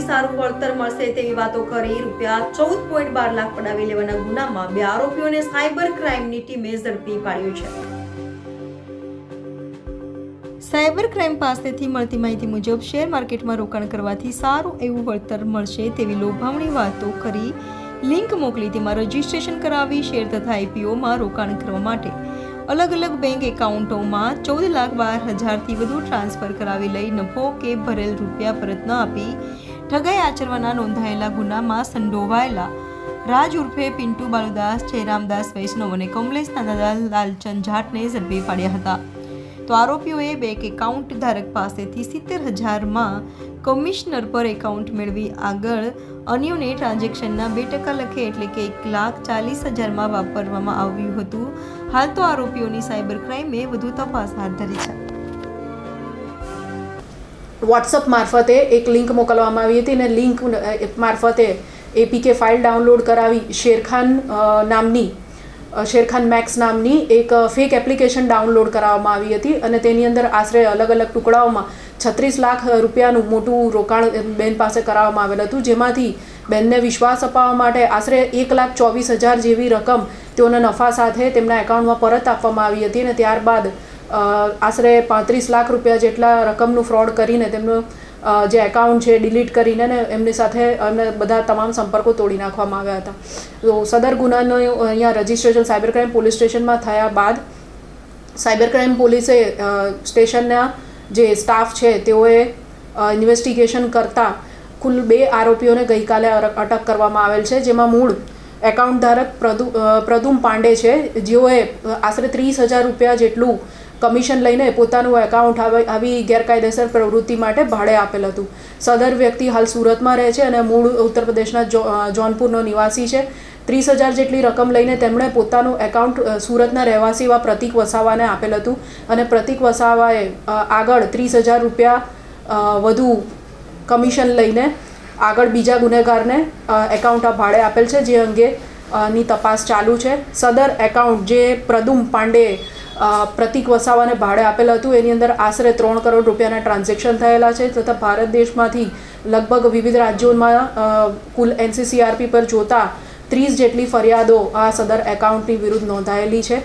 કરવાથી સારું વળતર મળશે તેવી વાતો કરી ₹14.12 લાખ પડાવી લેવાના ગુનામાં 2 આરોપીઓને સાયબર ક્રાઇમની ટીમે ઝડપી પાડ્યો છે। સાયબર ક્રાઇમ પાસેથી મળતી માહિતી મુજબ શેર માર્કેટમાં રોકાણ કરવાથી સારું એવું વળતર મળશે તેવી લોભામણી વાતો કરી લિંક મોકલી તેમાં રજીસ્ટ્રેશન કરાવી શેર તથા આઈપીઓમાં રોકાણ કરવા માટે અલગ અલગ બેંક એકાઉન્ટોમાં 14,12,000થી વધુ ટ્રાન્સફર કરાવી લઈ નફો કે ભરેલ રૂપિયા પરત ન આપી ઠગાઈ આચરવાના નોંધાયેલા ગુનામાં સંડોવાયેલા રાજ ઉર્ફે પિન્ટુ બાલુદાસ, જયરામદાસ વૈષ્ણવ અને કમલેશ નાનાલાલ લાલચંદ જાટને ઝડપી પાડ્યા હતા। તો આરોપીઓએ બેંક એકાઉન્ટ ધારક પાસેથી 70,000માં કમિશનર પર એકાઉન્ટ મેળવી આગળ અન્યોને ટ્રાન્ઝેક્શનના 2% લખે એટલે કે 1,40,000માં વાપરવામાં આવ્યું હતું। હાલ તો આરોપીઓની સાયબર ક્રાઇમે વધુ તપાસ હાથ ધરી છે। વોટ્સઅપ મારફતે એક લિંક મોકલવામાં આવી હતી અને લિંક મારફતે એપીકે ફાઇલ ડાઉનલોડ કરાવી શેરખાન મેક્સ નામની એક ફેક એપ્લિકેશન ડાઉનલોડ કરાવવામાં આવી હતી અને તેની અંદર આશરે અલગ અલગ ટુકડાઓમાં 36 લાખ રૂપિયાનું મોટું રોકાણ બેન પાસે કરાવવામાં આવેલ હતું, જેમાંથી બેનને વિશ્વાસ અપાવવા માટે આશરે 1,24,000 જેવી રકમ તેઓના નફા સાથે તેમના એકાઉન્ટમાં પરત આપવામાં આવી હતી અને ત્યારબાદ આશરે 35 લાખ રૂપિયા જેટલા રકમનું ફ્રોડ કરીને તેમનું જે એકાઉન્ટ છે ડિલીટ કરીને ને એમની સાથે એમને બધા તમામ સંપર્કો તોડી નાખવામાં આવ્યા હતા। તો સદર ગુનાનો અહીંયા રજિસ્ટ્રેશન સાયબર ક્રાઇમ પોલીસ સ્ટેશનમાં થયા બાદ સાયબર ક્રાઇમ પોલીસે સ્ટેશનના જે સ્ટાફ છે તેઓએ ઇન્વેસ્ટિગેશન કરતાં કુલ 2 આરોપીઓને ગઈકાલે અટક કરવામાં આવેલ છે, જેમાં મૂળ એકાઉન્ટ ધારક પ્રદુમ પાંડે છે, જેઓએ આશરે 30,000 રૂપિયા જેટલું કમિશન લઈને પોતાનું એકાઉન્ટ આવી ગેરકાયદેસર પ્રવૃત્તિ માટે ભાડે આપેલ હતું। સદર વ્યક્તિ હાલ સુરતમાં રહે છે અને મૂળ ઉત્તર પ્રદેશના જૌનપુરનો નિવાસી છે। 30,000 જેટલી રકમ લઈને તેમણે પોતાનું એકાઉન્ટ સુરતના રહેવાસી એવા પ્રતિક વસાવાને આપેલ હતું અને પ્રતિક વસાવાએ આગળ 30,000 રૂપિયા વધુ કમિશન લઈને આગળ બીજા ગુનેગારને એકાઉન્ટ ભાડે આપેલ છે, જે અંગેની તપાસ ચાલુ છે। સદર એકાઉન્ટ જે પ્રદુમ પાંડે પ્રતિક વસાવાને ભાડે આપેલ હતું એની અંદર આશરે 3 કરોડ રૂપિયાના ટ્રાન્ઝેક્શન થયેલા છે તથા ભારત દેશમાંથી લગભગ વિવિધ રાજ્યોમાં કુલ NCCRP પર જોતા 30 જેટલી ફરિયાદો આ સદર એકાઉન્ટની વિરુદ્ધ નોંધાયેલી છે।